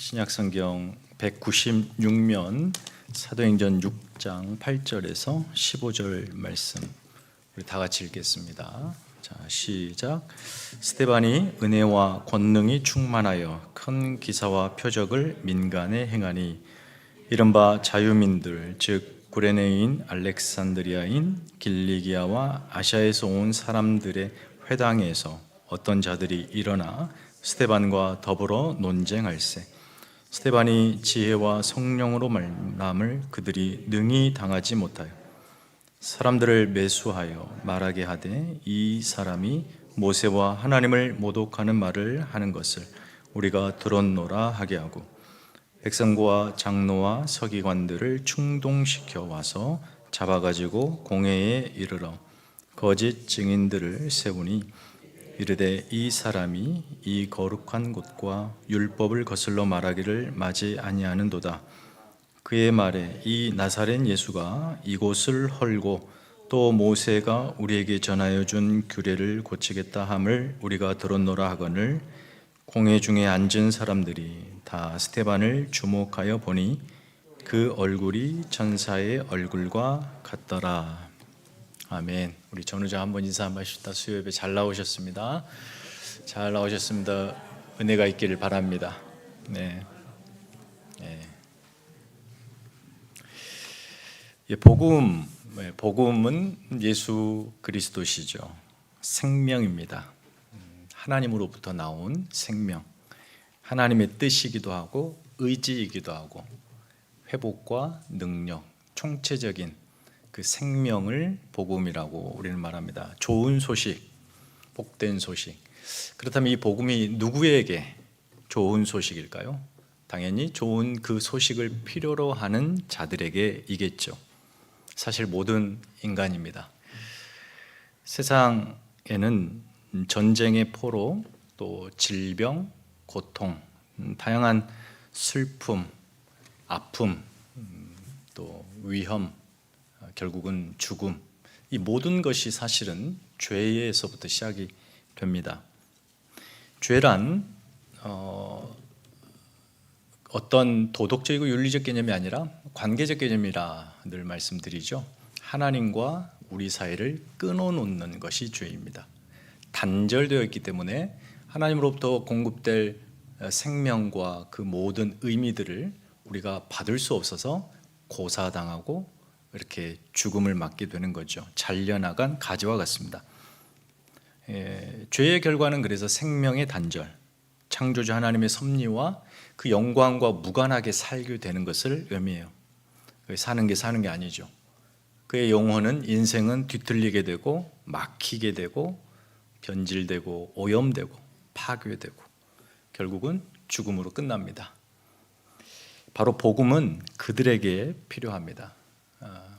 신약성경 196면 사도행전 6장 8절에서 15절 말씀 우리 다 같이 읽겠습니다. 자, 시작. 스데반이 은혜와 권능이 충만하여 큰 기사와 표적을 민간에 행하니 이른바 자유민들 즉 구레네인 알렉산드리아인 길리기아와 아시아에서 온 사람들의 회당에서 어떤 자들이 일어나 스데반과 더불어 논쟁할세. 스데반이 지혜와 성령으로 말함을 그들이 능히 당하지 못하여 사람들을 매수하여 말하게 하되 이 사람이 모세와 하나님을 모독하는 말을 하는 것을 우리가 들었노라 하게 하고 백성과 장로와 서기관들을 충동시켜 와서 잡아가지고 공회에 이르러 거짓 증인들을 세우니 이르되 이 사람이 이 거룩한 곳과 율법을 거슬러 말하기를 마지 아니하는도다. 그의 말에 이 나사렛 예수가 이곳을 헐고 또 모세가 우리에게 전하여 준 규례를 고치겠다 함을 우리가 들었노라 하거늘 공회 중에 앉은 사람들이 다 스데반을 주목하여 보니 그 얼굴이 천사의 얼굴과 같더라. 아멘. 우리 전우자 한번 인사 한번 하십시다. 수요 예배 잘 나오셨습니다. 잘 나오셨습니다. 은혜가 있기를 바랍니다. 네. 복음은 예수 그리스도시죠. 생명입니다. 하나님으로부터 나온 생명. 하나님의 뜻이기도 하고 의지이기도 하고 회복과 능력, 총체적인 그 생명을 복음이라고 우리는 말합니다. 좋은 소식, 복된 소식. 그렇다면 이 복음이 누구에게 좋은 소식일까요? 당연히 좋은 그 소식을 필요로 하는 자들에게이겠죠. 사실 모든 인간입니다. 세상에는 전쟁의 포로, 또 질병, 고통, 다양한 슬픔, 아픔, 또 위험, 결국은 죽음, 이 모든 것이 사실은 죄에서부터 시작이 됩니다. 죄란 어떤 도덕적이고 윤리적 개념이 아니라 관계적 개념이라 늘 말씀드리죠. 하나님과 우리 사이를 끊어놓는 것이 죄입니다. 단절되어 있기 때문에 하나님으로부터 공급될 생명과 그 모든 의미들을 우리가 받을 수 없어서 고사당하고 이렇게 죽음을 맞게 되는 거죠. 잘려나간 가지와 같습니다. 죄의 결과는 그래서 생명의 단절, 창조주 하나님의 섭리와 그 영광과 무관하게 살게 되는 것을 의미해요. 사는 게 아니죠. 그의 영혼은 인생은 뒤틀리게 되고 막히게 되고 변질되고 오염되고 파괴되고 결국은 죽음으로 끝납니다. 바로 복음은 그들에게 필요합니다.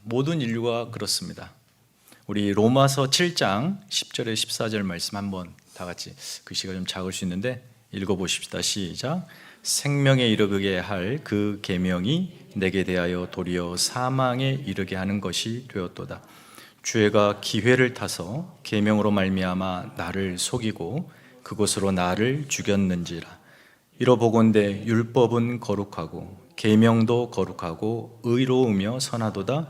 모든 인류가 그렇습니다. 우리 로마서 7장 10절에 14절 말씀 한번 다 같이 글씨가 좀 작을 수 있는데 읽어보십시다. 시작. 생명에 이르게 할 그 계명이 내게 대하여 도리어 사망에 이르게 하는 것이 되었도다. 죄가 기회를 타서 계명으로 말미암아 나를 속이고 그것으로 나를 죽였는지라. 이러보건대 율법은 거룩하고 계명도 거룩하고 의로우며 선하도다.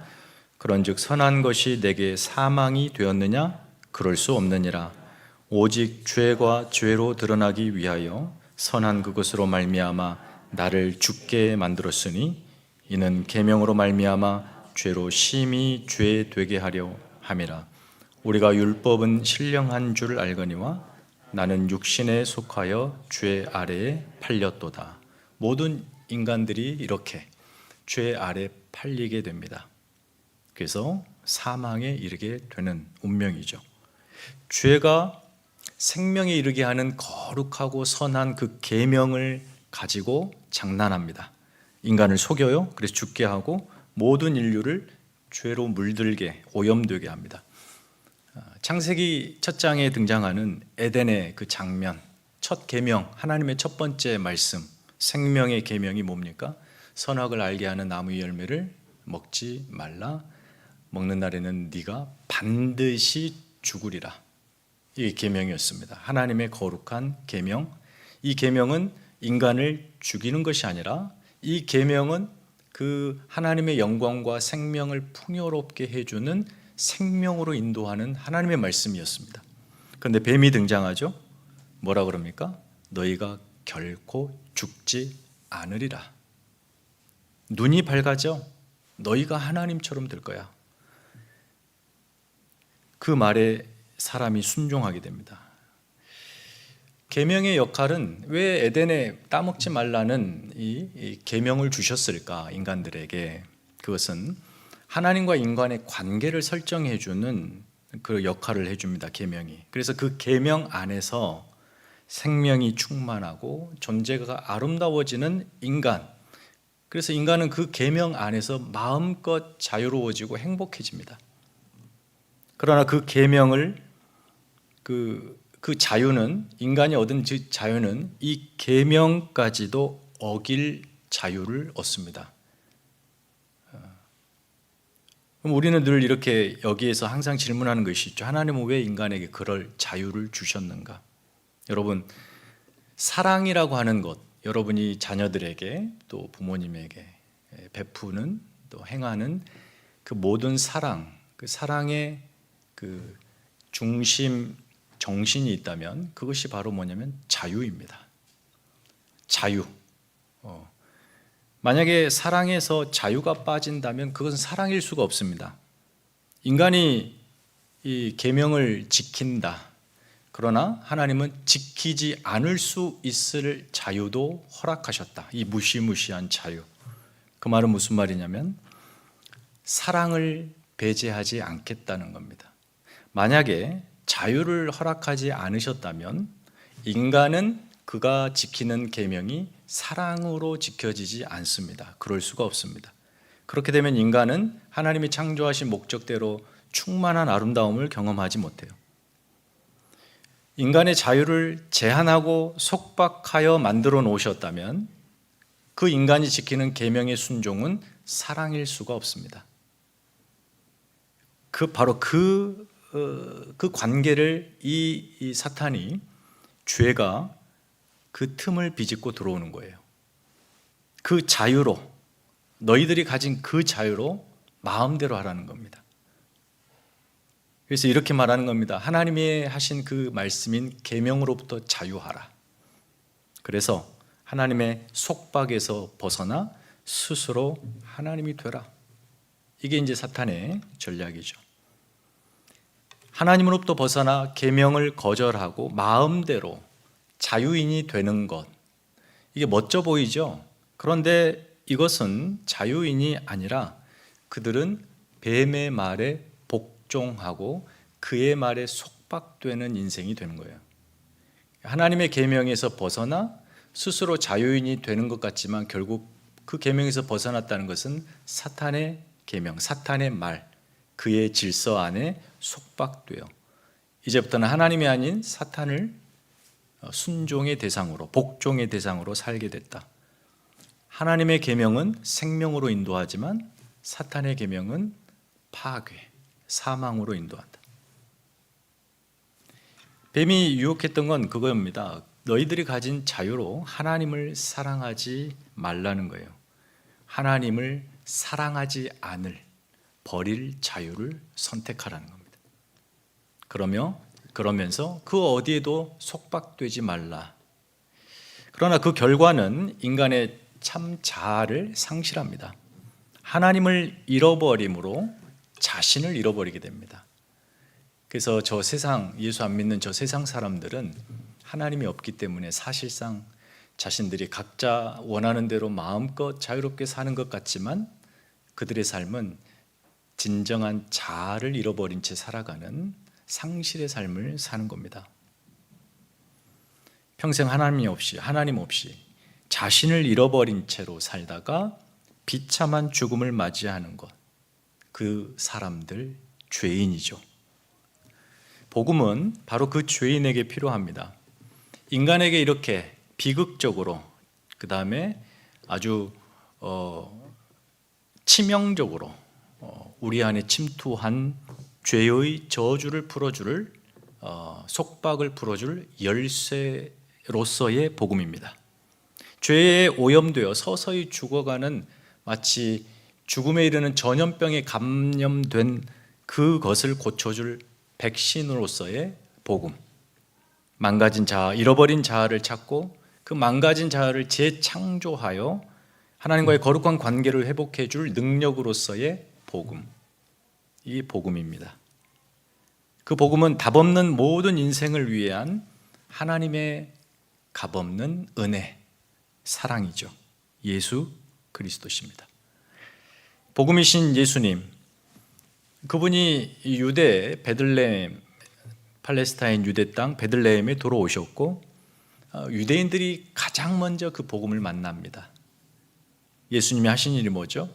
그런즉 선한 것이 내게 사망이 되었느냐? 그럴 수 없느니라. 오직 죄가 죄로 드러나기 위하여 선한 그것으로 말미암아 나를 죽게 만들었으니 이는 계명으로 말미암아 죄로 심히 죄 되게 하려 함이라. 우리가 율법은 신령한 줄 알거니와 나는 육신에 속하여 죄 아래에 팔렸도다. 모든 인간들이 이렇게 죄 아래 팔리게 됩니다. 그래서 사망에 이르게 되는 운명이죠. 죄가 생명에 이르게 하는 거룩하고 선한 그 계명을 가지고 장난합니다. 인간을 속여요. 그래서 죽게 하고 모든 인류를 죄로 물들게 오염되게 합니다. 창세기 첫 장에 등장하는 에덴의 그 장면, 첫 계명, 하나님의 첫 번째 말씀, 생명의 계명이 뭡니까? 선악을 알게 하는 나무의 열매를 먹지 말라. 먹는 날에는 네가 반드시 죽으리라. 이 계명이었습니다. 하나님의 거룩한 계명. 이 계명은 인간을 죽이는 것이 아니라 이 계명은 그 하나님의 영광과 생명을 풍요롭게 해주는 생명으로 인도하는 하나님의 말씀이었습니다. 그런데 뱀이 등장하죠. 뭐라 그럽니까? 너희가 결코 죽지 않으리라. 눈이 밝아져 너희가 하나님처럼 될 거야. 그 말에 사람이 순종하게 됩니다. 계명의 역할은 왜 에덴에 따먹지 말라는 이 계명을 주셨을까? 인간들에게. 그것은 하나님과 인간의 관계를 설정해 주는 그 역할을 해줍니다. 계명이. 그래서 그 계명 안에서 생명이 충만하고 존재가 아름다워지는 인간. 그래서 인간은 그 계명 안에서 마음껏 자유로워지고 행복해집니다. 그러나 그 계명을 그 자유는, 인간이 얻은 자유는 이 계명까지도 어길 자유를 얻습니다. 그럼 우리는 늘 이렇게 여기에서 항상 질문하는 것이 있죠. 하나님은 왜 인간에게 그럴 자유를 주셨는가? 여러분, 사랑이라고 하는 것, 여러분이 자녀들에게 또 부모님에게 베푸는 또 행하는 그 모든 사랑, 그 사랑의 그 중심 정신이 있다면 그것이 바로 뭐냐면 자유입니다. 자유. 만약에 사랑에서 자유가 빠진다면 그것은 사랑일 수가 없습니다. 인간이 이 계명을 지킨다. 그러나 하나님은 지키지 않을 수 있을 자유도 허락하셨다. 이 무시무시한 자유. 그 말은 무슨 말이냐면 사랑을 배제하지 않겠다는 겁니다. 만약에 자유를 허락하지 않으셨다면 인간은 그가 지키는 계명이 사랑으로 지켜지지 않습니다. 그럴 수가 없습니다. 그렇게 되면 인간은 하나님이 창조하신 목적대로 충만한 아름다움을 경험하지 못해요. 인간의 자유를 제한하고 속박하여 만들어 놓으셨다면 그 인간이 지키는 계명의 순종은 사랑일 수가 없습니다. 바로 그 관계를 이 사탄이, 죄가 그 틈을 비집고 들어오는 거예요. 그 자유로, 너희들이 가진 그 자유로 마음대로 하라는 겁니다. 그래서 이렇게 말하는 겁니다. 하나님이 하신 그 말씀인 계명으로부터 자유하라. 그래서 하나님의 속박에서 벗어나 스스로 하나님이 되라. 이게 이제 사탄의 전략이죠. 하나님으로부터 벗어나 계명을 거절하고 마음대로 자유인이 되는 것, 이게 멋져 보이죠? 그런데 이것은 자유인이 아니라 그들은 뱀의 말에 복종하고 그의 말에 속박되는 인생이 되는 거예요. 하나님의 계명에서 벗어나 스스로 자유인이 되는 것 같지만 결국 그 계명에서 벗어났다는 것은 사탄의 계명, 사탄의 말, 그의 질서 안에 속박돼요. 이제부터는 하나님이 아닌 사탄을 순종의 대상으로, 복종의 대상으로 살게 됐다. 하나님의 계명은 생명으로 인도하지만 사탄의 계명은 파괴, 사망으로 인도한다. 뱀이 유혹했던 건 그거입니다. 너희들이 가진 자유로 하나님을 사랑하지 말라는 거예요. 하나님을 사랑하지 않을, 버릴 자유를 선택하라는 겁니다. 그러면서 그 어디에도 속박되지 말라. 그러나 그 결과는 인간의 참 자아를 상실합니다. 하나님을 잃어버림으로 자신을 잃어버리게 됩니다. 그래서 저 세상, 예수 안 믿는 저 세상 사람들은 하나님이 없기 때문에 사실상 자신들이 각자 원하는 대로 마음껏 자유롭게 사는 것 같지만 그들의 삶은 진정한 자아를 잃어버린 채 살아가는 상실의 삶을 사는 겁니다. 평생 하나님 없이 자신을 잃어버린 채로 살다가 비참한 죽음을 맞이하는 것, 그 사람들 죄인이죠. 복음은 바로 그 죄인에게 필요합니다. 인간에게 이렇게 비극적으로, 그 다음에 아주 치명적으로 우리 안에 침투한 죄의 저주를 풀어줄, 속박을 풀어줄 열쇠로서의 복음입니다. 죄에 오염되어 서서히 죽어가는 마치 죽음에 이르는 전염병에 감염된 그것을 고쳐줄 백신으로서의 복음. 망가진 자아, 잃어버린 자아를 찾고 그 망가진 자아를 재창조하여 하나님과의 거룩한 관계를 회복해 줄 능력으로서의 복음. 이 복음입니다. 그 복음은 답없는 모든 인생을 위한 하나님의 값없는 은혜, 사랑이죠. 예수 그리스도십니다. 복음이신 예수님, 그분이 유대 베들레헴, 팔레스타인 유대 땅 베들레헴에 들어오셨고 유대인들이 가장 먼저 그 복음을 만납니다. 예수님이 하신 일이 뭐죠?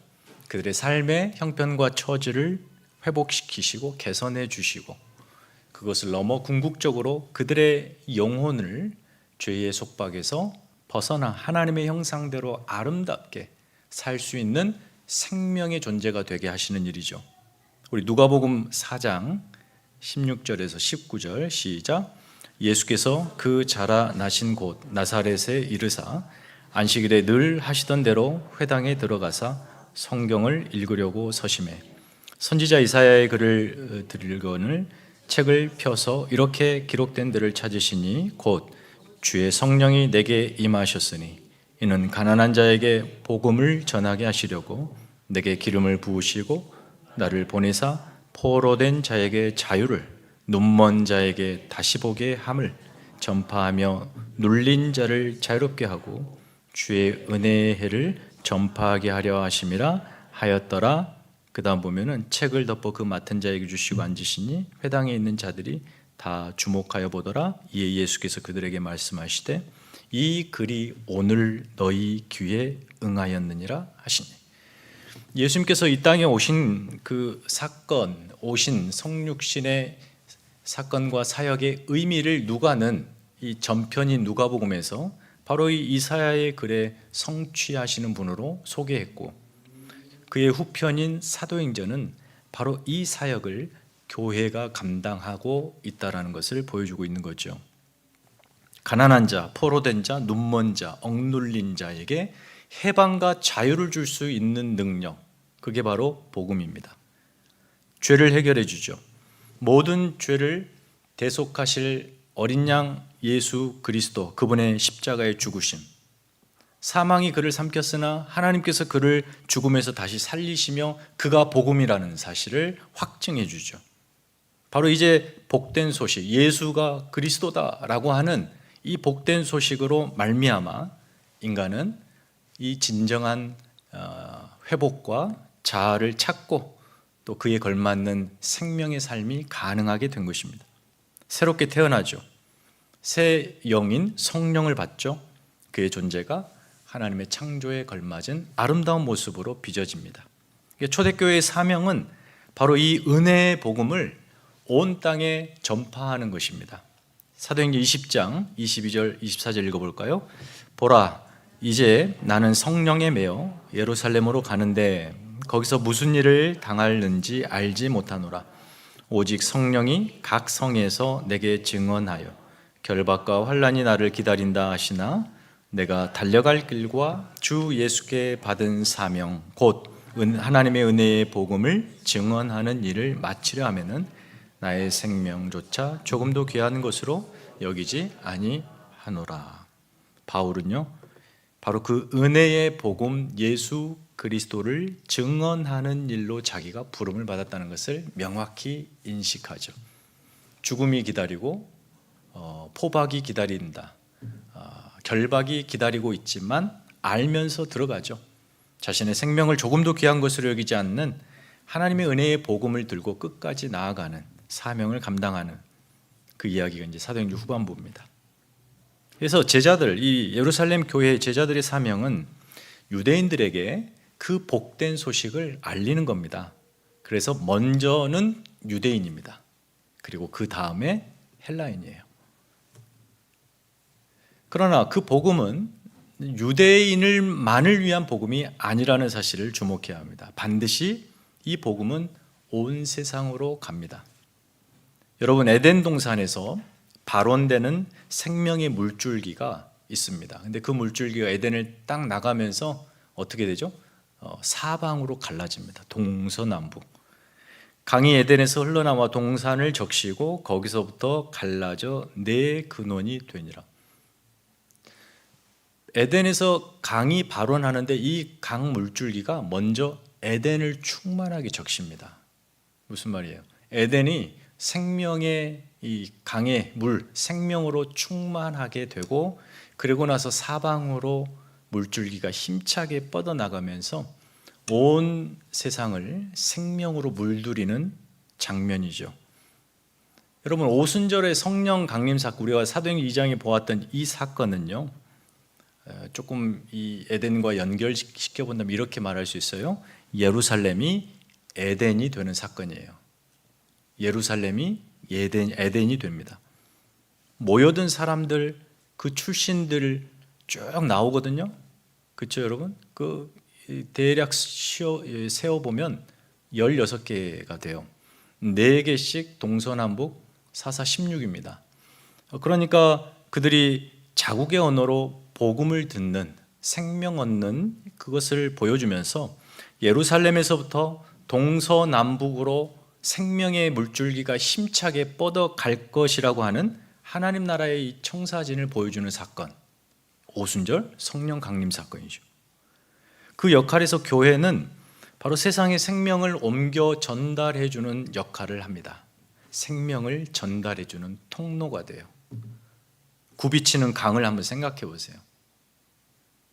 그들의 삶의 형편과 처지를 회복시키시고 개선해 주시고 그것을 넘어 궁극적으로 그들의 영혼을 죄의 속박에서 벗어나 하나님의 형상대로 아름답게 살 수 있는 생명의 존재가 되게 하시는 일이죠. 우리 누가복음 4장 16절에서 19절 시작. 예수께서 그 자라나신 곳 나사렛에 이르사 안식일에 늘 하시던 대로 회당에 들어가사 성경을 읽으려고 서심해 선지자 이사야의 글을 들거늘 책을 펴서 이렇게 기록된 데를 찾으시니 곧 주의 성령이 내게 임하셨으니 이는 가난한 자에게 복음을 전하게 하시려고 내게 기름을 부으시고 나를 보내사 포로된 자에게 자유를 눈먼 자에게 다시 보게 함을 전파하며 눌린 자를 자유롭게 하고 주의 은혜의 해를 전파하게 하려 하심이라 하였더라. 그 다음 보면은 책을 덮어 그 맡은 자에게 주시고 앉으시니 회당에 있는 자들이 다 주목하여 보더라. 이에 예수께서 그들에게 말씀하시되 이 글이 오늘 너희 귀에 응하였느니라 하시니. 예수님께서 이 땅에 오신 그 사건, 오신 성육신의 사건과 사역의 의미를 누가는 이 전편인 누가복음에서 바로 이 이사야의 글에 성취하시는 분으로 소개했고 그의 후편인 사도행전은 바로 이 사역을 교회가 감당하고 있다는 것을 보여주고 있는 거죠. 가난한 자, 포로된 자, 눈먼 자, 억눌린 자에게 해방과 자유를 줄 수 있는 능력, 그게 바로 복음입니다. 죄를 해결해 주죠. 모든 죄를 대속하실 어린 양 예수 그리스도, 그분의 십자가의 죽으심, 사망이 그를 삼켰으나 하나님께서 그를 죽음에서 다시 살리시며 그가 복음이라는 사실을 확증해 주죠. 바로 이제 복된 소식, 예수가 그리스도다라고 하는 이 복된 소식으로 말미암아 인간은 이 진정한 회복과 자아를 찾고 또 그에 걸맞는 생명의 삶이 가능하게 된 것입니다. 새롭게 태어나죠. 새 영인 성령을 받죠. 그의 존재가 하나님의 창조에 걸맞은 아름다운 모습으로 빚어집니다. 초대교회의 사명은 바로 이 은혜의 복음을 온 땅에 전파하는 것입니다. 사도행전 20장 22절 24절 읽어볼까요? 보라, 이제 나는 성령에 매여 예루살렘으로 가는데 거기서 무슨 일을 당할는지 알지 못하노라. 오직 성령이 각 성에서 내게 증언하여 결박과 환난이 나를 기다린다 하시나 내가 달려갈 길과 주 예수께 받은 사명 곧 하나님의 은혜의 복음을 증언하는 일을 마치려 하면은 나의 생명조차 조금도 귀한 것으로 여기지 아니하노라. 바울은요, 바로 그 은혜의 복음 예수 그리스도를 증언하는 일로 자기가 부름을 받았다는 것을 명확히 인식하죠. 죽음이 기다리고 포박이 기다린다, 결박이 기다리고 있지만 알면서 들어가죠. 자신의 생명을 조금도 귀한 것으로 여기지 않는 하나님의 은혜의 복음을 들고 끝까지 나아가는 사명을 감당하는 그 이야기가 이제 사도행전 후반부입니다. 그래서 제자들, 이 예루살렘 교회의 제자들의 사명은 유대인들에게 그 복된 소식을 알리는 겁니다. 그래서 먼저는 유대인입니다. 그리고 그 다음에 헬라인이에요. 그러나 그 복음은 유대인을만을 위한 복음이 아니라는 사실을 주목해야 합니다. 반드시 이 복음은 온 세상으로 갑니다. 여러분, 에덴 동산에서 발원되는 생명의 물줄기가 있습니다. 근데 그 물줄기가 에덴을 딱 나가면서 어떻게 되죠? 사방으로 갈라집니다. 동서남북. 강이 에덴에서 흘러나와 동산을 적시고 거기서부터 갈라져 네 근원이 되니라. 에덴에서 강이 발원하는데 이 강 물줄기가 먼저 에덴을 충만하게 적십니다. 무슨 말이에요? 에덴이 생명의 이 강의 물, 생명으로 충만하게 되고, 그리고 나서 사방으로 물줄기가 힘차게 뻗어나가면서 온 세상을 생명으로 물들이는 장면이죠. 여러분, 오순절의 성령 강림 사건, 우리가 사도행전 2장에 보았던 이 사건은요, 조금 이 에덴과 연결시켜 본다면 이렇게 말할 수 있어요. 예루살렘이 에덴이 되는 사건이에요. 예루살렘이 에덴이 됩니다. 모여든 사람들, 그 출신들 쭉 나오거든요. 그렇죠, 여러분? 그 대략 세어보면 16개가 돼요. 4개씩 동서남북 4, 16입니다. 그러니까 그들이 자국의 언어로 복음을 듣는, 생명 얻는 그것을 보여주면서 예루살렘에서부터 동서남북으로 생명의 물줄기가 힘차게 뻗어갈 것이라고 하는 하나님 나라의 이 청사진을 보여주는 사건, 오순절 성령 강림 사건이죠. 그 역할에서 교회는 바로 세상의 생명을 옮겨 전달해주는 역할을 합니다. 생명을 전달해주는 통로가 돼요. 굽이치는 강을 한번 생각해 보세요.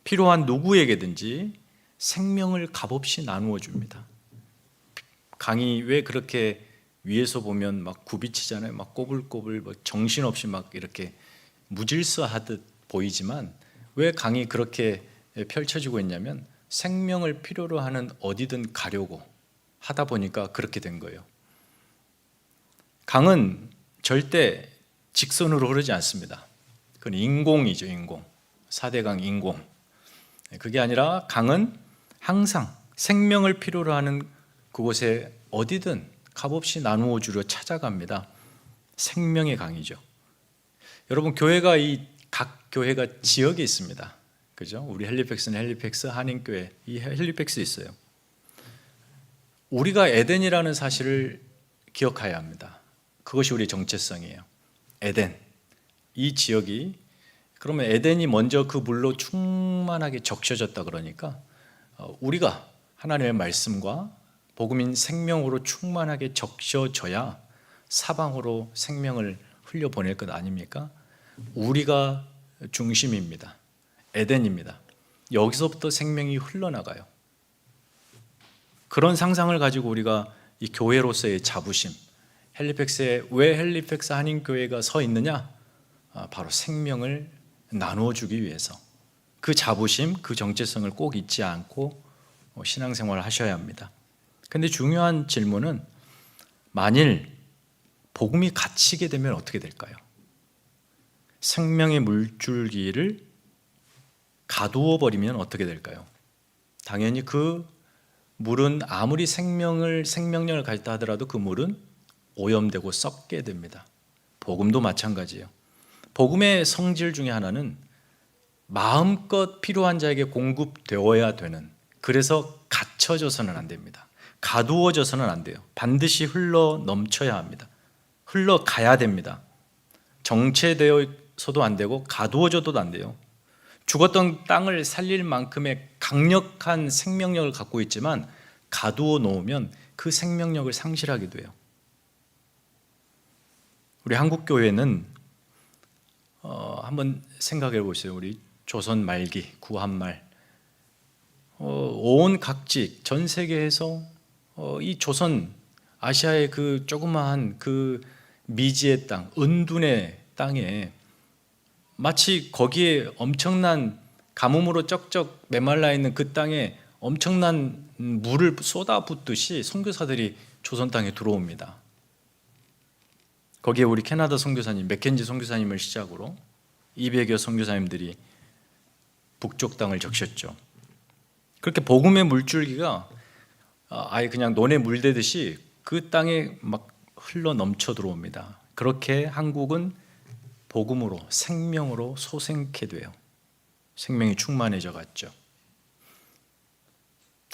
필요한 누구에게든지 생명을 값없이 나누어 줍니다. 강이 왜 그렇게 위에서 보면 막 굽이치잖아요. 막 꼬불꼬불 정신없이 막 이렇게 무질서하듯 보이지만, 왜 강이 그렇게 펼쳐지고 있냐면 생명을 필요로 하는 어디든 가려고 하다 보니까 그렇게 된 거예요. 강은 절대 직선으로 흐르지 않습니다. 그건 인공이죠, 인공. 4대강 인공. 그게 아니라 강은 항상 생명을 필요로 하는 그곳에 어디든 값없이 나누어 주려 찾아갑니다. 생명의 강이죠. 여러분, 교회가 각 교회가 지역에 있습니다. 그죠? 우리 헬리팩스는 헬리팩스, 한인교회 이 헬리팩스 있어요. 우리가 에덴이라는 사실을 기억해야 합니다. 그것이 우리의 정체성이에요. 에덴, 이 지역이, 그러면 에덴이 먼저 그 물로 충만하게 적셔졌다 그러니까 우리가 하나님의 말씀과 복음인 생명으로 충만하게 적셔져야 사방으로 생명을 흘려보낼 것 아닙니까? 우리가 중심입니다. 에덴입니다. 여기서부터 생명이 흘러나가요. 그런 상상을 가지고 우리가 이 교회로서의 자부심, 헬리팩스에 왜 헬리팩스 한인교회가 서 있느냐? 바로 생명을 나누어 주기 위해서. 그 자부심, 그 정체성을 꼭 잊지 않고 신앙생활을 하셔야 합니다. 근데 중요한 질문은, 만일 복음이 갇히게 되면 어떻게 될까요? 생명의 물줄기를 가두어 버리면 어떻게 될까요? 당연히 그 물은 아무리 생명력을 가졌다 하더라도 그 물은 오염되고 썩게 됩니다. 복음도 마찬가지예요. 복음의 성질 중에 하나는 마음껏 필요한 자에게 공급되어야 되는, 그래서 갇혀져서는 안 됩니다. 가두어져서는 안 돼요. 반드시 흘러 넘쳐야 합니다. 흘러가야 됩니다. 정체되어서도 안 되고 가두어져도 안 돼요. 죽었던 땅을 살릴 만큼의 강력한 생명력을 갖고 있지만 가두어 놓으면 그 생명력을 상실하게 돼요. 우리 한국교회는 한번 생각해 보세요. 우리 조선 말기, 구한말, 온 각지, 전 세계에서 이 조선, 아시아의 그 조그마한 그 미지의 땅, 은둔의 땅에 마치 거기에 엄청난 가뭄으로 쩍쩍 메말라 있는 그 땅에 엄청난 물을 쏟아붓듯이 선교사들이 조선 땅에 들어옵니다. 거기에 우리 캐나다 선교사님, 맥켄지 선교사님을 시작으로 200여 선교사님들이 북쪽 땅을 적셨죠. 그렇게 복음의 물줄기가 아예 그냥 논에 물대듯이 그 땅에 막 흘러 넘쳐 들어옵니다. 그렇게 한국은 복음으로, 생명으로 소생케 돼요. 생명이 충만해져 갔죠.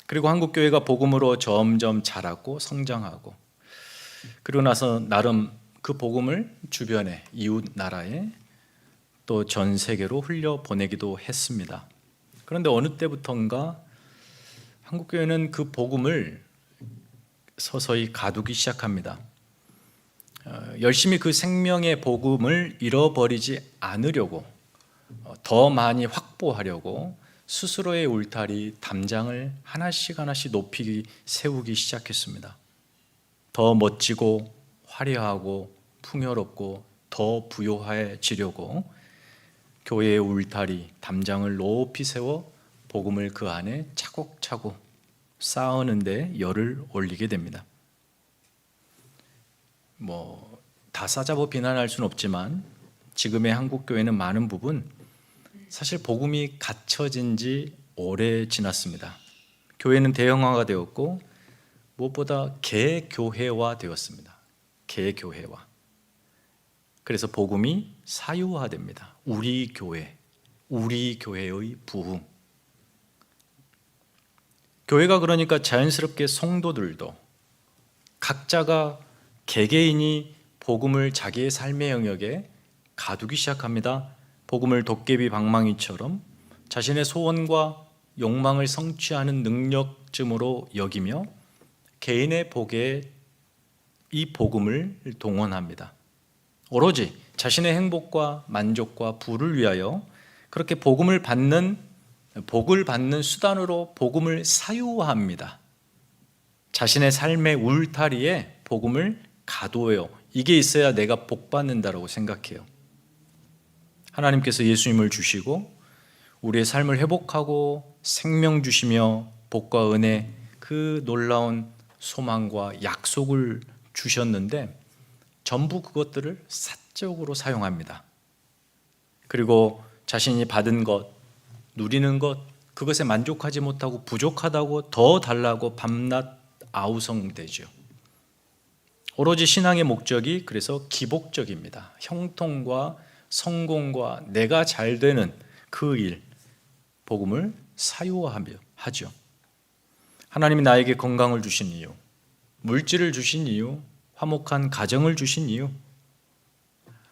그리고 한국교회가 복음으로 점점 자라고 성장하고, 그리고 나서 나름 그 복음을 주변에, 이웃 나라에, 또 전 세계로 흘려보내기도 했습니다. 그런데 어느 때부턴가 한국교회는 그 복음을 서서히 가두기 시작합니다. 열심히 그 생명의 복음을 잃어버리지 않으려고, 더 많이 확보하려고 스스로의 울타리, 담장을 하나씩 높이 세우기 시작했습니다. 더 멋지고 화려하고 풍요롭고 더 부요해지려고 교회의 울타리, 담장을 높이 세워 복음을 그 안에 차곡차곡 쌓는데 열을 올리게 됩니다. 다 싸잡아 비난할 수는 없지만 지금의 한국교회는 많은 부분 사실 복음이 갇혀진 지 오래 지났습니다. 교회는 대형화가 되었고 무엇보다 개교회화 되었습니다. 개교회화. 그래서 복음이 사유화됩니다. 우리 교회, 우리 교회의 부흥. 교회가 그러니까 자연스럽게 성도들도 각자가 개개인이 복음을 자기의 삶의 영역에 가두기 시작합니다. 복음을 도깨비 방망이처럼 자신의 소원과 욕망을 성취하는 능력쯤으로 여기며 개인의 복에 이 복음을 동원합니다. 오로지 자신의 행복과 만족과 부를 위하여 그렇게 복을 받는 수단으로 복음을 사유화합니다. 자신의 삶의 울타리에 복음을 가둬요. 이게 있어야 내가 복 받는다라고 생각해요. 하나님께서 예수님을 주시고 우리의 삶을 회복하고 생명 주시며 복과 은혜, 그 놀라운 소망과 약속을 주셨는데 전부 그것들을 사적으로 사용합니다. 그리고 자신이 받은 것, 누리는 것, 그것에 만족하지 못하고 부족하다고 더 달라고 밤낮 아우성되죠. 오로지 신앙의 목적이 그래서 기복적입니다. 형통과 성공과 내가 잘 되는 그 일, 복음을 사유화하며 하죠. 하나님이 나에게 건강을 주신 이유, 물질을 주신 이유, 화목한 가정을 주신 이유,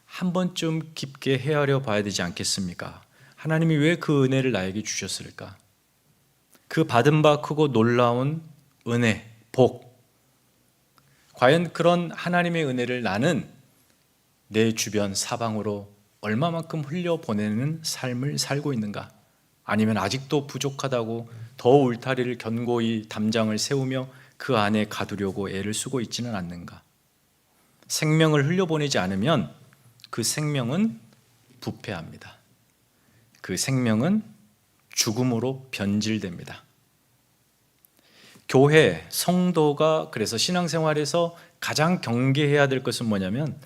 한 번쯤 깊게 헤아려 봐야 되지 않겠습니까? 하나님이 왜 그 은혜를 나에게 주셨을까? 그 받은 바 크고 놀라운 은혜, 복, 과연 그런 하나님의 은혜를 나는 내 주변 사방으로 얼마만큼 흘려보내는 삶을 살고 있는가? 아니면 아직도 부족하다고 더 울타리를 견고히 담장을 세우며 그 안에 가두려고 애를 쓰고 있지는 않는가? 생명을 흘려보내지 않으면 그 생명은 부패합니다. 그 생명은 죽음으로 변질됩니다. 교회, 성도가 그래서 신앙생활에서 가장 경계해야 될 것은 뭐냐면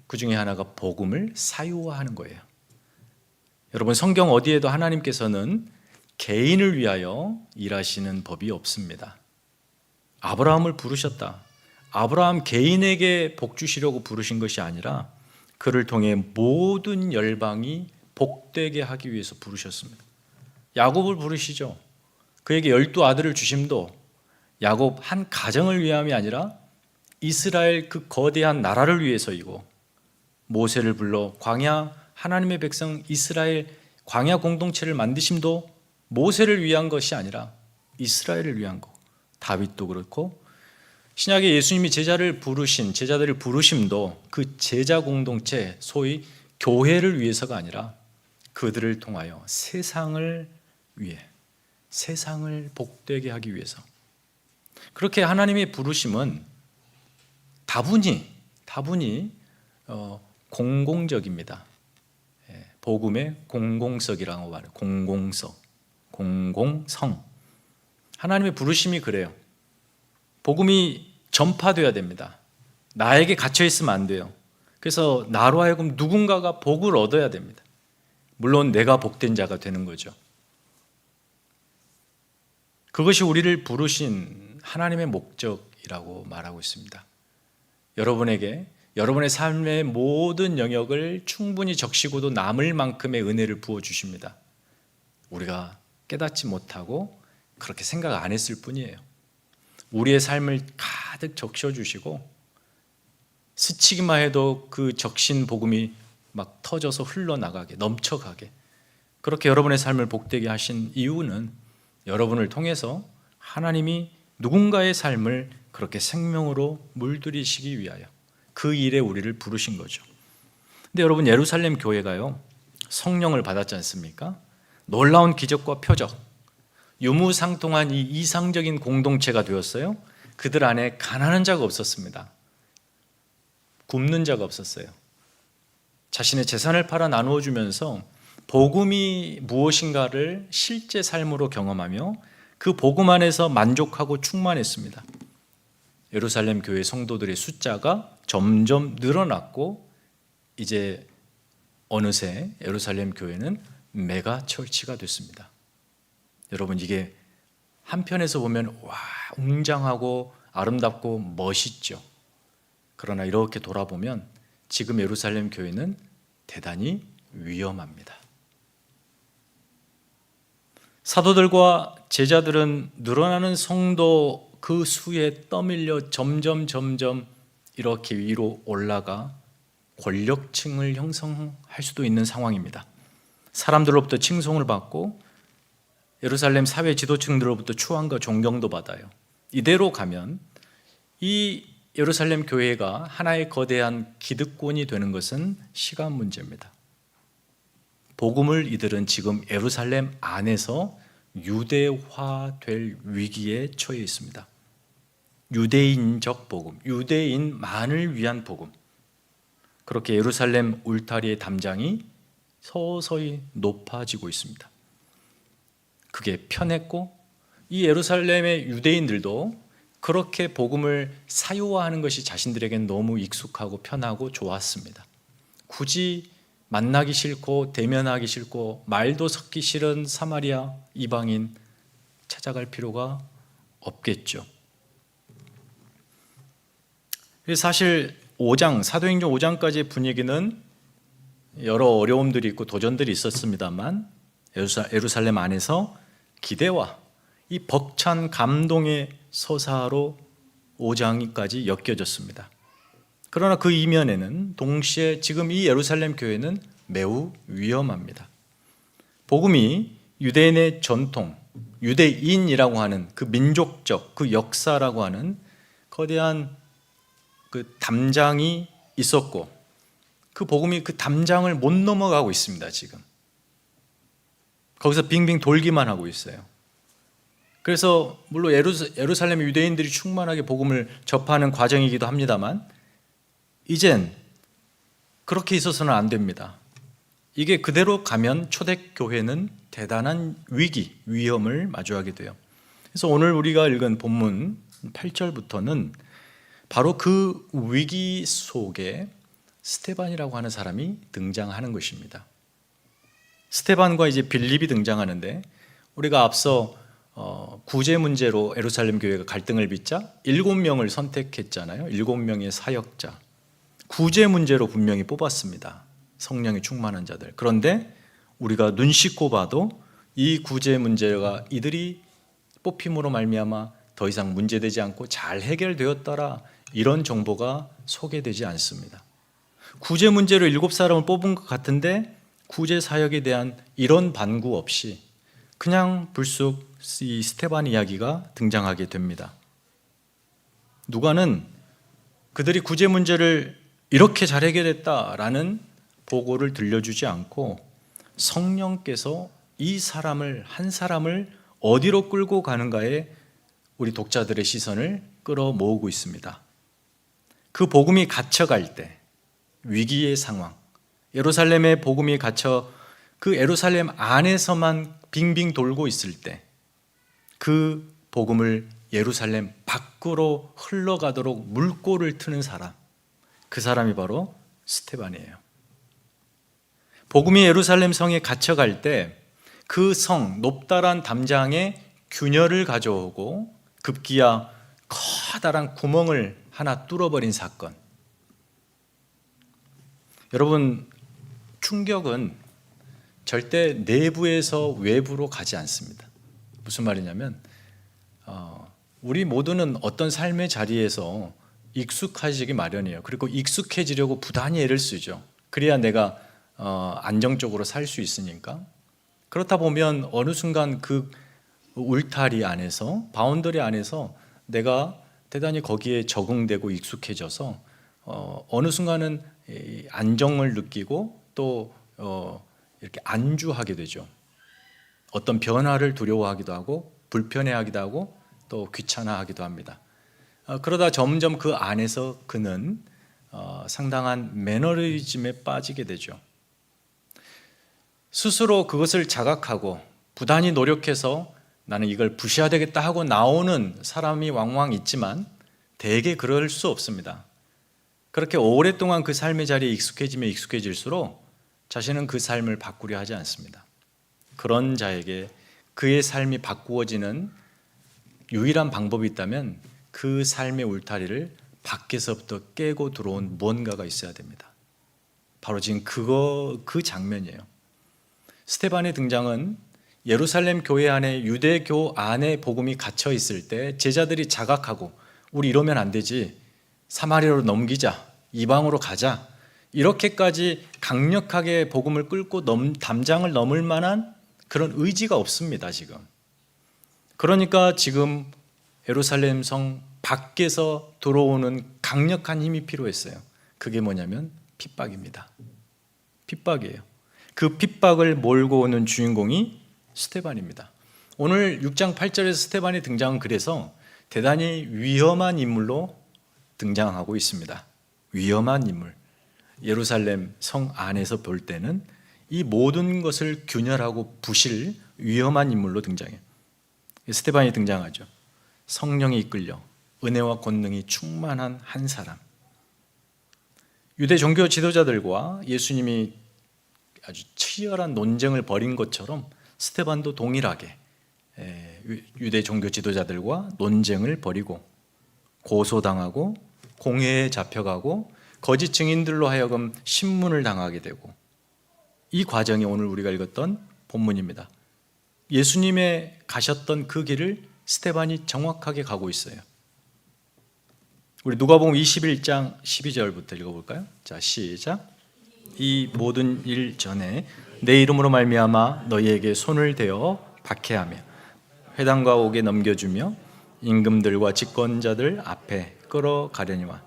그 중에 하나가 복음을 사유화하는 거예요. 여러분, 성경 어디에도 하나님께서는 개인을 위하여 일하시는 법이 없습니다. 아브라함을 부르셨다. 아브라함 개인에게 복 주시려고 부르신 것이 아니라 그를 통해 모든 열방이 복되게 하기 위해서 부르셨습니다. 야곱을 부르시죠. 그에게 12아들을 주심도 야곱 한 가정을 위함이 아니라 이스라엘 그 거대한 나라를 위해서이고, 모세를 불러 광야, 하나님의 백성 이스라엘 광야 공동체를 만드심도 모세를 위한 것이 아니라 이스라엘을 위한 거. 다윗도 그렇고 신약에 예수님이 제자들을 부르심도 그 제자 공동체, 소위 교회를 위해서가 아니라 그들을 통하여 세상을 위해, 세상을 복되게 하기 위해서. 그렇게 하나님의 부르심은 다분히 공공적입니다. 복음의 공공성이라고 말해요. 공공성. 하나님의 부르심이 그래요. 복음이 전파되어야 됩니다. 나에게 갇혀 있으면 안 돼요. 그래서 나로 하여금 누군가가 복을 얻어야 됩니다. 물론 내가 복된 자가 되는 거죠. 그것이 우리를 부르신 하나님의 목적이라고 말하고 있습니다. 여러분에게 여러분의 삶의 모든 영역을 충분히 적시고도 남을 만큼의 은혜를 부어주십니다. 우리가 깨닫지 못하고 그렇게 생각 안 했을 뿐이에요. 우리의 삶을 가득 적셔주시고 스치기만 해도 그 적신 복음이 막 터져서 흘러나가게, 넘쳐가게, 그렇게 여러분의 삶을 복되게 하신 이유는 여러분을 통해서 하나님이 누군가의 삶을 그렇게 생명으로 물들이시기 위하여 그 일에 우리를 부르신 거죠. 근데 여러분, 예루살렘 교회가요, 성령을 받았지 않습니까? 놀라운 기적과 표적, 유무상통한 이 이상적인 공동체가 되었어요. 그들 안에 가난한 자가 없었습니다. 굶는 자가 없었어요. 자신의 재산을 팔아 나누어 주면서 복음이 무엇인가를 실제 삶으로 경험하며 그 복음 안에서 만족하고 충만했습니다. 예루살렘 교회 성도들의 숫자가 점점 늘어났고 이제 어느새 예루살렘 교회는 메가 처치가 됐습니다. 여러분, 이게 한편에서 보면 와, 웅장하고 아름답고 멋있죠. 그러나 이렇게 돌아보면 지금 예루살렘 교회는 대단히 위험합니다. 사도들과 제자들은 늘어나는 성도 그 수에 떠밀려 점점 이렇게 위로 올라가 권력층을 형성할 수도 있는 상황입니다. 사람들로부터 칭송을 받고 예루살렘 사회 지도층들로부터 추앙과 존경도 받아요. 이대로 가면 이 예루살렘 교회가 하나의 거대한 기득권이 되는 것은 시간 문제입니다. 복음을 이들은 지금 예루살렘 안에서 유대화될 위기에 처해 있습니다. 유대인적 복음, 유대인만을 위한 복음, 그렇게 예루살렘 울타리의 담장이 서서히 높아지고 있습니다. 그게 편했고 이 예루살렘의 유대인들도 그렇게 복음을 사유화하는 것이 자신들에겐 너무 익숙하고 편하고 좋았습니다. 굳이 만나기 싫고 대면하기 싫고 말도 섞기 싫은 사마리아 이방인 찾아갈 필요가 없겠죠. 사실 5장, 사도행전 5장까지의 분위기는 여러 어려움들이 있고 도전들이 있었습니다만 예루살렘 안에서 기대와 이 벅찬 감동의 서사로 5장까지 엮여졌습니다. 그러나 그 이면에는 동시에 지금 이 예루살렘 교회는 매우 위험합니다. 복음이 유대인의 전통, 유대인이라고 하는 그 민족적, 그 역사라고 하는 거대한 그 담장이 있었고 그 복음이 그 담장을 못 넘어가고 있습니다. 지금 거기서 빙빙 돌기만 하고 있어요. 그래서 물론 예루살렘 유대인들이 충만하게 복음을 접하는 과정이기도 합니다만 이젠 그렇게 있어서는 안 됩니다. 이게 그대로 가면 초대교회는 대단한 위험을 마주하게 돼요. 그래서 오늘 우리가 읽은 본문 8절부터는 바로 그 위기 속에 스데반이라고 하는 사람이 등장하는 것입니다. 스데반과 이제 빌립이 등장하는데 우리가 앞서 구제 문제로 예루살렘 교회가 갈등을 빚자 7명을 선택했잖아요. 7명의 사역자. 구제 문제로 분명히 뽑았습니다. 성령이 충만한 자들. 그런데 우리가 눈 씻고 봐도 이 구제 문제가 이들이 뽑힘으로 말미암아 더 이상 문제되지 않고 잘 해결되었더라, 이런 정보가 소개되지 않습니다. 구제 문제로 7사람을 뽑은 것 같은데 구제 사역에 대한 이런 반구 없이 그냥 불쑥 이 스데반 이야기가 등장하게 됩니다. 누가는 그들이 구제 문제를 이렇게 잘 해결했다라는 보고를 들려주지 않고 성령께서 이 사람을, 한 사람을 어디로 끌고 가는가에 우리 독자들의 시선을 끌어모으고 있습니다. 그 복음이 갇혀갈 때, 위기의 상황, 예루살렘의 복음이 갇혀 그 예루살렘 안에서만 빙빙 돌고 있을 때 그 복음을 예루살렘 밖으로 흘러가도록 물꼬를 트는 사람, 그 사람이 바로 스데반이에요. 복음이 예루살렘 성에 갇혀갈 때 그 성, 높다란 담장에 균열을 가져오고 급기야 커다란 구멍을 하나 뚫어버린 사건. 여러분, 충격은 절대 내부에서 외부로 가지 않습니다. 무슨 말이냐면 우리 모두는 어떤 삶의 자리에서 익숙해지기 마련이에요. 그리고 익숙해지려고 부단히 애를 쓰죠. 그래야 내가 안정적으로 살 수 있으니까. 그렇다 보면 어느 순간 그 울타리 안에서, 바운더리 안에서 내가 대단히 거기에 적응되고 익숙해져서 어느 순간은 안정을 느끼고 또 이렇게 안주하게 되죠. 어떤 변화를 두려워하기도 하고 불편해하기도 하고 또 귀찮아하기도 합니다. 그러다 점점 그 안에서 그는 상당한 매너리즘에 빠지게 되죠. 스스로 그것을 자각하고 부단히 노력해서 나는 이걸 부셔야 되겠다 하고 나오는 사람이 왕왕 있지만 대개 그럴 수 없습니다. 그렇게 오랫동안 그 삶의 자리에 익숙해지면 익숙해질수록 자신은 그 삶을 바꾸려 하지 않습니다. 그런 자에게 그의 삶이 바꾸어지는 유일한 방법이 있다면 그 삶의 울타리를 밖에서부터 깨고 들어온 무언가가 있어야 됩니다. 바로 지금 그 장면이에요. 스데반의 등장은 예루살렘 교회 안에, 유대교 안에 복음이 갇혀 있을 때 제자들이 자각하고 우리 이러면 안 되지, 사마리아로 넘기자, 이방으로 가자, 이렇게까지 강력하게 복음을 끌고 담장을 넘을 만한 그런 의지가 없습니다. 지금. 그러니까 지금 예루살렘 성 밖에서 들어오는 강력한 힘이 필요했어요. 그게 뭐냐면 핍박입니다. 핍박이에요. 그 핍박을 몰고 오는 주인공이 스데반입니다. 오늘 6장 8절에서 스데반의 등장은 그래서 대단히 위험한 인물로 등장하고 있습니다. 위험한 인물. 예루살렘 성 안에서 볼 때는 이 모든 것을 균열하고 부실 위험한 인물로 등장해요. 스데반이 등장하죠. 성령이 이끌려 은혜와 권능이 충만한 한 사람. 유대 종교 지도자들과 예수님이 아주 치열한 논쟁을 벌인 것처럼 스데반도 동일하게 유대 종교 지도자들과 논쟁을 벌이고 고소당하고 공회에 잡혀가고 거짓 증인들로 하여금 신문을 당하게 되고, 이 과정이 오늘 우리가 읽었던 본문입니다. 예수님의 가셨던 그 길을 스데반이 정확하게 가고 있어요. 우리 누가복음 21장 12절부터 읽어볼까요? 자, 시작. 이 모든 일 전에 내 이름으로 말미암아 너희에게 손을 대어 박해하며 회당과 옥에 넘겨주며 임금들과 집권자들 앞에 끌어가려니와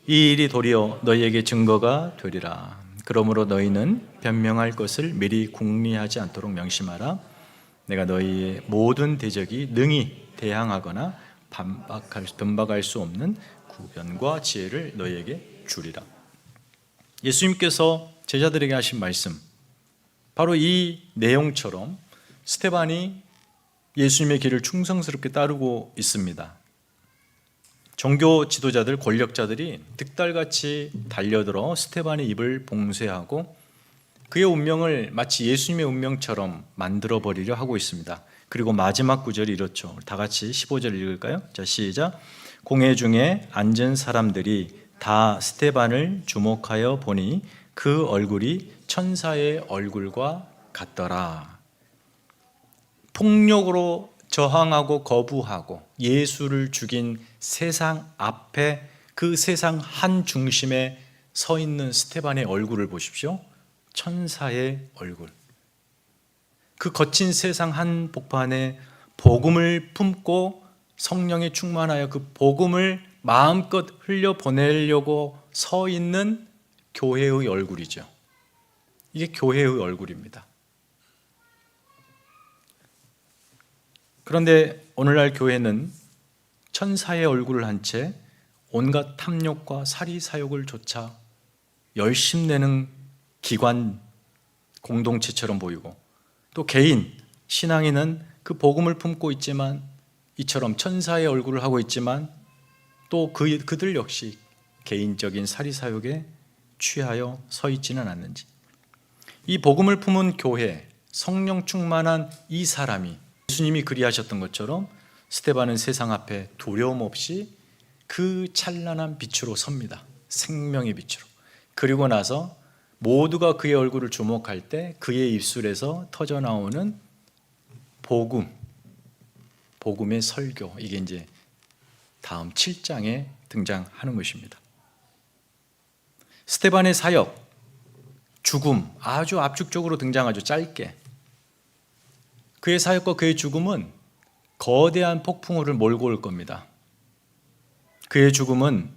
이 일이 도리어 너희에게 증거가 되리라. 그러므로 너희는 변명할 것을 미리 궁리하지 않도록 명심하라. 내가 너희의 모든 대적이 능히 대항하거나 변박할 수 없는 구변과 지혜를 너희에게 주리라. 예수님께서 제자들에게 하신 말씀, 바로 이 내용처럼 스데반이 예수님의 길을 충성스럽게 따르고 있습니다. 종교 지도자들, 권력자들이 득달같이 달려들어 스데반의 입을 봉쇄하고 그의 운명을 마치 예수님의 운명처럼 만들어버리려 하고 있습니다. 그리고 마지막 구절이 이렇죠. 다 같이 15절 읽을까요? 자, 시작. 공회 중에 앉은 사람들이 다 스데반을 주목하여 보니 그 얼굴이 천사의 얼굴과 같더라. 폭력으로 저항하고 거부하고 예수를 죽인 세상 앞에, 그 세상 한 중심에 서 있는 스데반의 얼굴을 보십시오. 천사의 얼굴. 그 거친 세상 한 복판에 복음을 품고 성령에 충만하여 그 복음을 마음껏 흘려보내려고 서 있는 교회의 얼굴이죠. 이게 교회의 얼굴입니다. 그런데 오늘날 교회는 천사의 얼굴을 한 채 온갖 탐욕과 사리사욕을 조차 열심내는 기관 공동체처럼 보이고, 또 개인 신앙인은 그 복음을 품고 있지만 이처럼 천사의 얼굴을 하고 있지만 또 그들 역시 개인적인 사리사욕에 취하여 서 있지는 않는지, 이 복음을 품은 교회, 성령 충만한 이 사람이 예수님이 그리하셨던 것처럼 스데반은 세상 앞에 두려움 없이 그 찬란한 빛으로 섭니다. 생명의 빛으로. 그리고 나서 모두가 그의 얼굴을 주목할 때 그의 입술에서 터져나오는 복음의 설교, 이게 이제 다음 7장에 등장하는 것입니다. 스데반의 사역, 죽음, 아주 압축적으로 등장하죠. 짧게. 그의 사역과 그의 죽음은 거대한 폭풍우를 몰고 올 겁니다. 그의 죽음은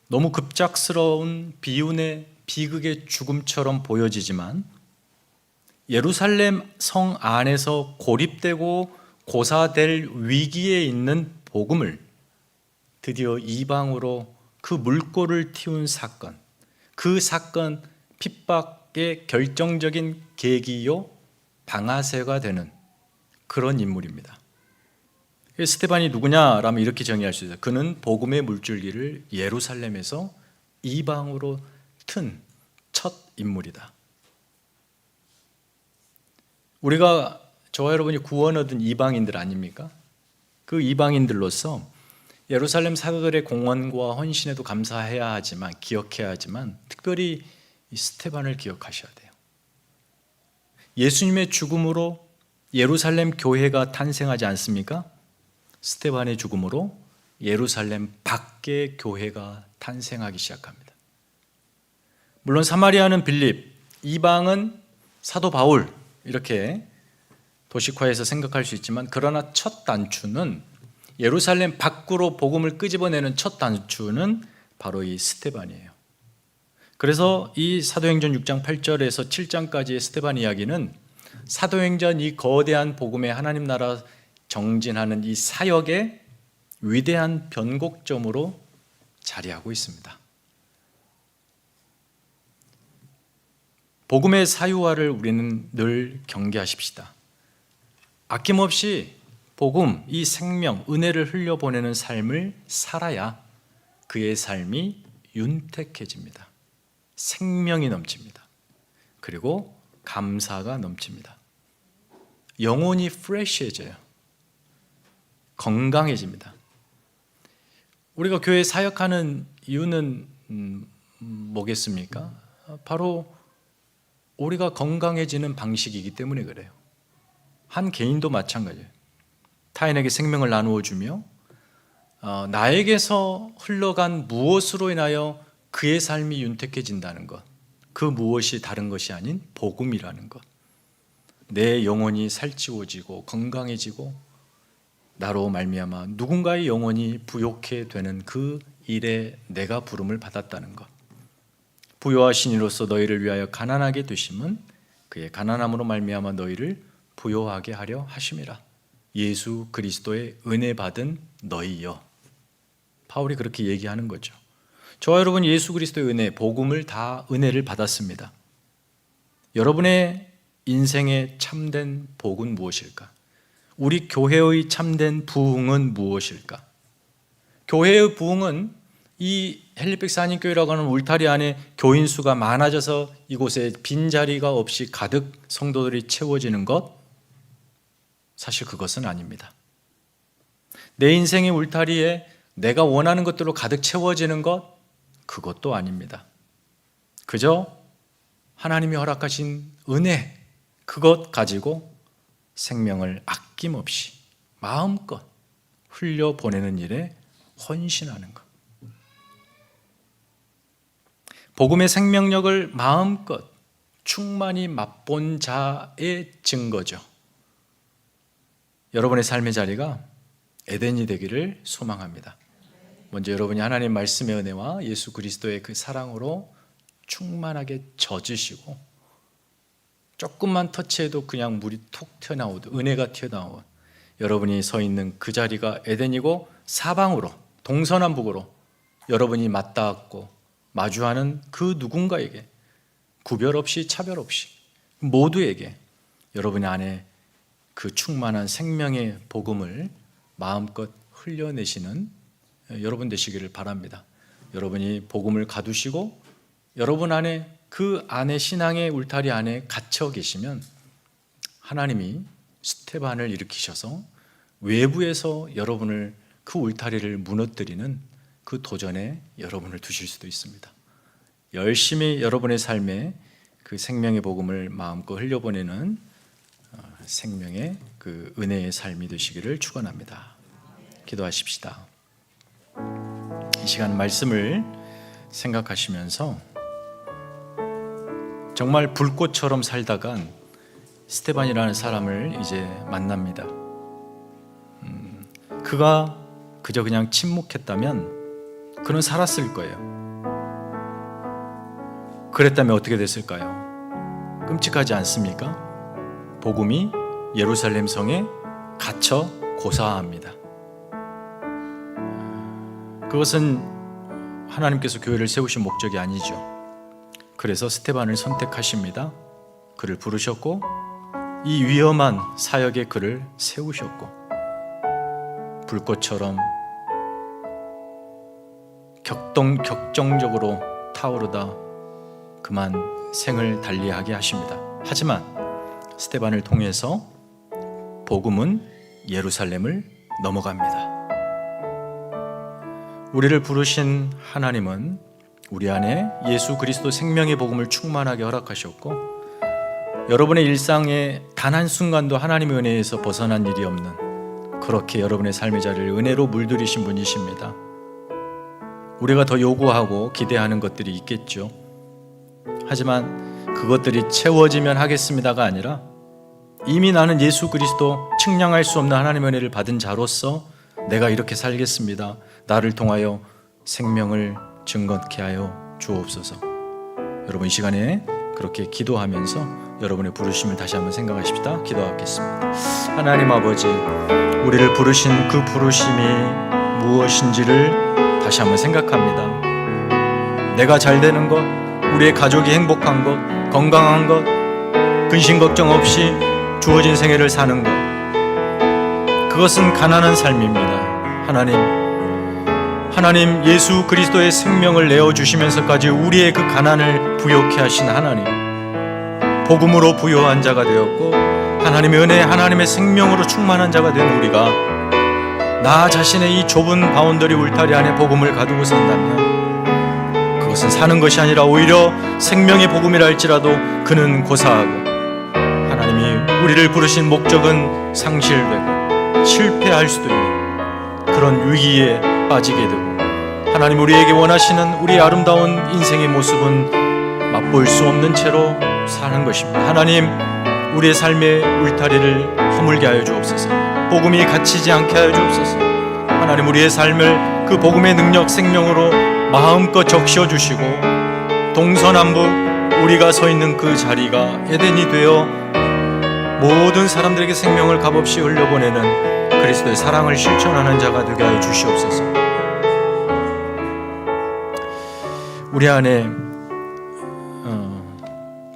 너무 급작스러운 비극의 죽음처럼 보여지지만 예루살렘 성 안에서 고립되고 고사될 위기에 있는 복음을 드디어 이방으로 그 물꼬를 틔운 사건, 그 사건 핍박의 결정적인 계기요 방아쇠가 되는 그런 인물입니다. 스데반이 누구냐라면 이렇게 정의할 수 있어요. 그는 복음의 물줄기를 예루살렘에서 이방으로 튼 첫 인물이다. 우리가 저와 여러분이 구원 얻은 이방인들 아닙니까? 그 이방인들로서 예루살렘 사도들의 공헌과 헌신에도 감사해야 하지만, 기억해야 하지만 특별히 이 스데반을 기억하셔야 돼요. 예수님의 죽음으로 예루살렘 교회가 탄생하지 않습니까? 스데반의 죽음으로 예루살렘 밖의 교회가 탄생하기 시작합니다. 물론 사마리아는 빌립, 이방은 사도 바울, 이렇게 도식화해서 생각할 수 있지만, 그러나 첫 단추는 예루살렘 밖으로 복음을 끄집어내는 첫 단추는 바로 이 스데반이에요. 그래서 이 사도행전 6장 8절에서 7장까지의 스데반 이야기는 사도행전 이 거대한 복음의 하나님 나라 정진하는 이 사역의 위대한 변곡점으로 자리하고 있습니다. 복음의 사유화를 우리는 늘 경계하십시다. 아낌없이 복음, 이 생명, 은혜를 흘려보내는 삶을 살아야 그의 삶이 윤택해집니다. 생명이 넘칩니다. 그리고 감사가 넘칩니다. 영혼이 프레시해져요. 건강해집니다. 우리가 교회 사역하는 이유는 뭐겠습니까? 바로 우리가 건강해지는 방식이기 때문에 그래요. 한 개인도 마찬가지예요. 타인에게 생명을 나누어 주며 나에게서 흘러간 무엇으로 인하여 그의 삶이 윤택해진다는 것, 그 무엇이 다른 것이 아닌 복음이라는 것. 내 영혼이 살찌워지고 건강해지고 나로 말미암아 누군가의 영혼이 부욕해 되는 그 일에 내가 부름을 받았다는 것. 부요하신 이로서 너희를 위하여 가난하게 되심은 그의 가난함으로 말미암아 너희를 부요하게 하려 하심이라. 예수 그리스도의 은혜 받은 너희여. 바울이 그렇게 얘기하는 거죠. 저와 여러분 예수 그리스도의 은혜, 복음을 다 은혜를 받았습니다. 여러분의 인생의 참된 복은 무엇일까? 우리 교회의 참된 부흥은 무엇일까? 교회의 부흥은 이 헬리백스 한인교회라고 하는 울타리 안에 교인 수가 많아져서 이곳에 빈자리가 없이 가득 성도들이 채워지는 것, 사실 그것은 아닙니다. 내 인생의 울타리에 내가 원하는 것들로 가득 채워지는 것, 그것도 아닙니다. 그저 하나님이 허락하신 은혜, 그것 가지고 생명을 아낌없이 마음껏 흘려보내는 일에 헌신하는 것. 복음의 생명력을 마음껏 충만히 맛본 자의 증거죠. 여러분의 삶의 자리가 에덴이 되기를 소망합니다. 먼저 여러분이 하나님 말씀의 은혜와 예수 그리스도의 그 사랑으로 충만하게 젖으시고 조금만 터치해도 그냥 물이 툭 튀어나오듯 은혜가 튀어나오듯 여러분이 서 있는 그 자리가 에덴이고 사방으로 동서남북으로 여러분이 맞닿았고 마주하는 그 누군가에게 구별 없이 차별 없이 모두에게 여러분 안에 그 충만한 생명의 복음을 마음껏 흘려내시는 여러분 되시기를 바랍니다. 여러분이 복음을 가두시고 여러분 안에 그 안에 신앙의 울타리 안에 갇혀 계시면 하나님이 스데반을 일으키셔서 외부에서 여러분을 그 울타리를 무너뜨리는 그 도전에 여러분을 두실 수도 있습니다. 열심히 여러분의 삶에 그 생명의 복음을 마음껏 흘려보내는 생명의 그 은혜의 삶이 되시기를 축원합니다. 기도하십시다. 이 시간 말씀을 생각하시면서 정말 불꽃처럼 살다간 스데반이라는 사람을 이제 만납니다. 그가 그저 그냥 침묵했다면 그는 살았을 거예요. 그랬다면 어떻게 됐을까요? 끔찍하지 않습니까? 복음이 예루살렘 성에 갇혀 고사합니다. 그것은 하나님께서 교회를 세우신 목적이 아니죠. 그래서 스데반을 선택하십니다. 그를 부르셨고 이 위험한 사역에 그를 세우셨고 불꽃처럼 격정적으로 타오르다 그만 생을 달리하게 하십니다. 하지만 스데반을 통해서 복음은 예루살렘을 넘어갑니다. 우리를 부르신 하나님은 우리 안에 예수 그리스도 생명의 복음을 충만하게 허락하셨고 여러분의 일상에 단 한순간도 하나님의 은혜에서 벗어난 일이 없는 그렇게 여러분의 삶의 자리를 은혜로 물들이신 분이십니다. 우리가 더 요구하고 기대하는 것들이 있겠죠. 하지만 그것들이 채워지면 하겠습니다가 아니라 이미 나는 예수 그리스도 측량할 수 없는 하나님의 은혜를 받은 자로서 내가 이렇게 살겠습니다. 나를 통하여 생명을 증거케 하여 주옵소서. 여러분 이 시간에 그렇게 기도하면서 여러분의 부르심을 다시 한번 생각하십시다. 기도하겠습니다. 하나님 아버지, 우리를 부르신 그 부르심이 무엇인지를 다시 한번 생각합니다. 내가 잘 되는 것, 우리의 가족이 행복한 것, 건강한 것, 근심 걱정 없이 주어진 생애를 사는 것, 그것은 가난한 삶입니다. 하나님 예수 그리스도의 생명을 내어주시면서까지 우리의 그 가난을 부욕케 하신 하나님, 복음으로 부요한 자가 되었고 하나님의 은혜, 하나님의 생명으로 충만한 자가 된 우리가 나 자신의 이 좁은 바운더리 울타리 안에 복음을 가두고 산다면 그것은 사는 것이 아니라 오히려 생명의 복음이라 할지라도 그는 고사하고 하나님이 우리를 부르신 목적은 상실되고 실패할 수도 있는 그런 위기에 빠지게 되고 하나님 우리에게 원하시는 우리의 아름다운 인생의 모습은 맛볼 수 없는 채로 사는 것입니다. 하나님 우리의 삶의 울타리를 허물게 하여 주옵소서. 복음이 갇히지 않게 하여 주옵소서. 하나님 우리의 삶을 그 복음의 능력 생명으로 마음껏 적셔 주시고 동서남북 우리가 서 있는 그 자리가 에덴이 되어 모든 사람들에게 생명을 값없이 흘려보내는 그리스도의 사랑을 실천하는 자가 되게 하여 주시옵소서. 우리 안에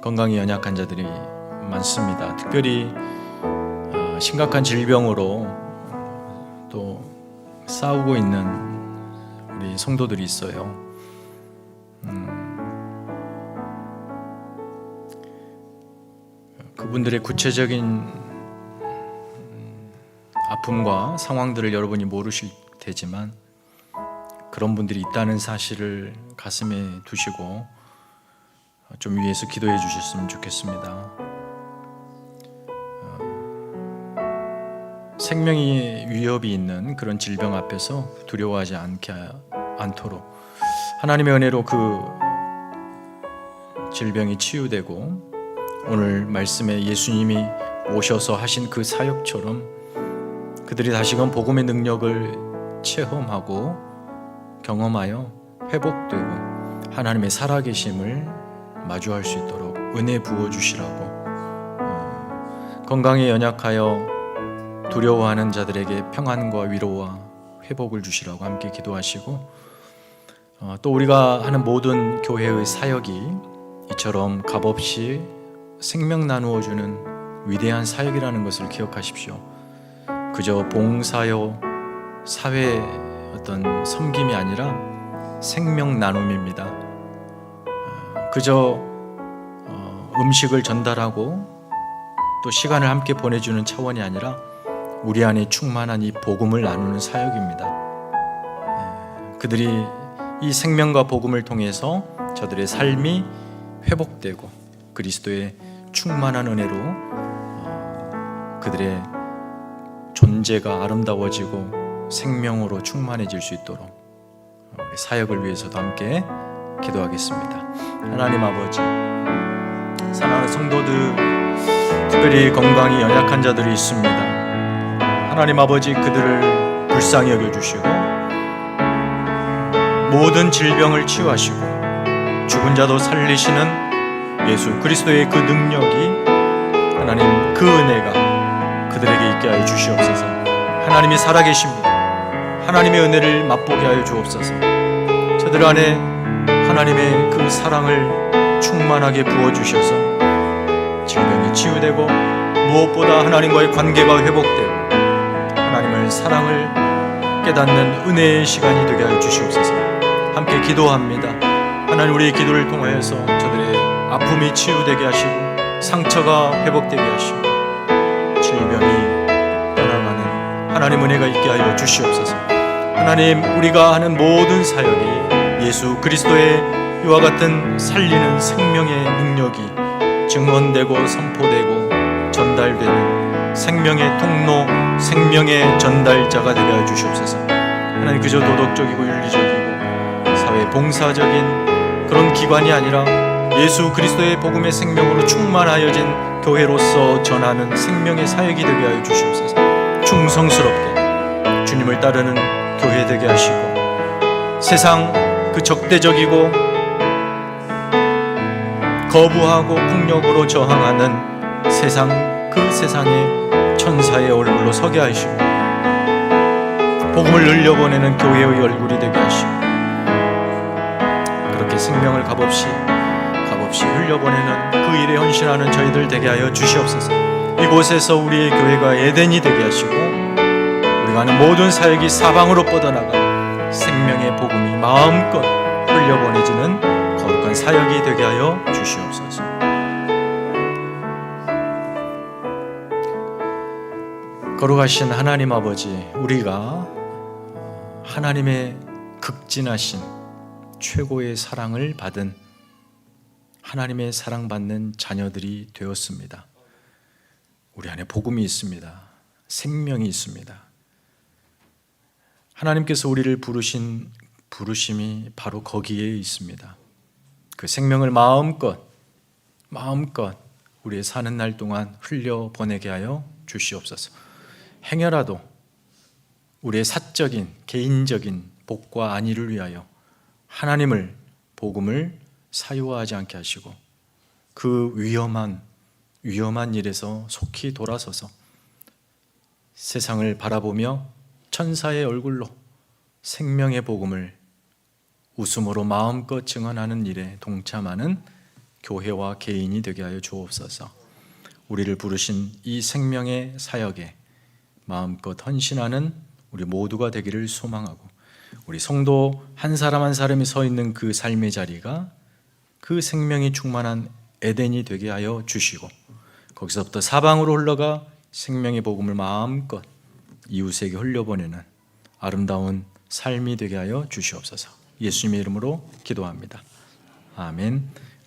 건강이 연약한 자들이 많습니다. 특별히 심각한 질병으로 또 싸우고 있는 우리 성도들이 있어요. 그분들의 구체적인 아픔과 상황들을 여러분이 모르실 테지만 그런 분들이 있다는 사실을 가슴에 두시고 좀 위에서 기도해 주셨으면 좋겠습니다. 생명이 위협이 있는 그런 질병 앞에서 두려워하지 않도록 하나님의 은혜로 그 질병이 치유되고 오늘 말씀에 예수님이 오셔서 하신 그 사역처럼 그들이 다시금 복음의 능력을 체험하고 경험하여 회복되고 하나님의 살아계심을 마주할 수 있도록 은혜 부어주시라고 건강에 연약하여 두려워하는 자들에게 평안과 위로와 회복을 주시라고 함께 기도하시고 또 우리가 하는 모든 교회의 사역이 이처럼 값없이 생명 나누어주는 위대한 사역이라는 것을 기억하십시오. 그저 봉사요 사회 어떤 섬김이 아니라 생명 나눔입니다. 그저 음식을 전달하고 또 시간을 함께 보내주는 차원이 아니라 우리 안에 충만한 이 복음을 나누는 사역입니다. 그들이 이 생명과 복음을 통해서 저들의 삶이 회복되고 그리스도의 충만한 은혜로 그들의 존재가 아름다워지고 생명으로 충만해질 수 있도록 우리 사역을 위해서도 함께 기도하겠습니다. 하나님 아버지, 사랑하는 성도들, 특별히 건강이 연약한 자들이 있습니다. 하나님 아버지, 그들을 불쌍히 여겨주시고 모든 질병을 치유하시고 죽은 자도 살리시는 예수 그리스도의 그 능력이, 하나님 그 은혜가 그들에게 있게 하여 주시옵소서. 하나님이 살아계십니다. 하나님의 은혜를 맛보게 하여 주옵소서. 저들 안에 하나님의 그 사랑을 충만하게 부어주셔서 질병이 치유되고 무엇보다 하나님과의 관계가 회복되고 하나님의 사랑을 깨닫는 은혜의 시간이 되게 하여 주시옵소서. 함께 기도합니다. 하나님, 우리의 기도를 통하여서 저들의 아픔이 치유되게 하시고 상처가 회복되게 하시고 질병이 떠나가는 하나님 은혜가 있게 하여 주시옵소서. 하나님, 우리가 하는 모든 사역이 예수 그리스도의 이와 같은 살리는 생명의 능력이 증언되고 선포되고 전달되는 생명의 통로, 생명의 전달자가 되게 하여 주시옵소서. 하나님, 그저 도덕적이고 윤리적이고 사회 봉사적인 그런 기관이 아니라 예수 그리스도의 복음의 생명으로 충만하여진 교회로서 전하는 생명의 사역이 되게 하여 주시옵소서. 충성스럽게 주님을 따르는 교회 되게 하시고 세상 그 적대적이고 거부하고 폭력으로 저항하는 세상, 그 세상의 천사의 얼굴로 서게 하시고 복음을 늘려보내는 교회의 얼굴이 되게 하시고 그렇게 생명을 값없이 흘려보내는 그 일에 헌신하는 저희들 되게 하여 주시옵소서. 이곳에서 우리의 교회가 에덴이 되게 하시고 우리가 하는 모든 사역이 사방으로 뻗어나가 생명의 복음이 마음껏 흘려보내지는 거룩한 사역이 되게 하여 주시옵소서. 거룩하신 하나님 아버지, 우리가 하나님의 극진하신 최고의 사랑을 받은 하나님의 사랑받는 자녀들이 되었습니다. 우리 안에 복음이 있습니다. 생명이 있습니다. 하나님께서 우리를 부르신 부르심이 바로 거기에 있습니다. 그 생명을 마음껏 우리의 사는 날 동안 흘려보내게 하여 주시옵소서. 행여라도 우리의 사적인 개인적인 복과 안위를 위하여 하나님을, 복음을 사유화하지 않게 하시고 그 위험한 일에서 속히 돌아서서 세상을 바라보며 천사의 얼굴로 생명의 복음을 웃음으로 마음껏 증언하는 일에 동참하는 교회와 개인이 되게 하여 주옵소서. 우리를 부르신 이 생명의 사역에 마음껏 헌신하는 우리 모두가 되기를 소망하고 우리 성도 한 사람 한 사람이 서 있는 그 삶의 자리가 그 생명이 충만한 에덴이 되게 하여 주시고 거기서부터 사방으로 흘러가 생명의 복음을 마음껏 이웃에게 흘려보내는 아름다운 삶이 되게 하여 주시옵소서. 예수님의 이름으로 기도합니다. 아멘.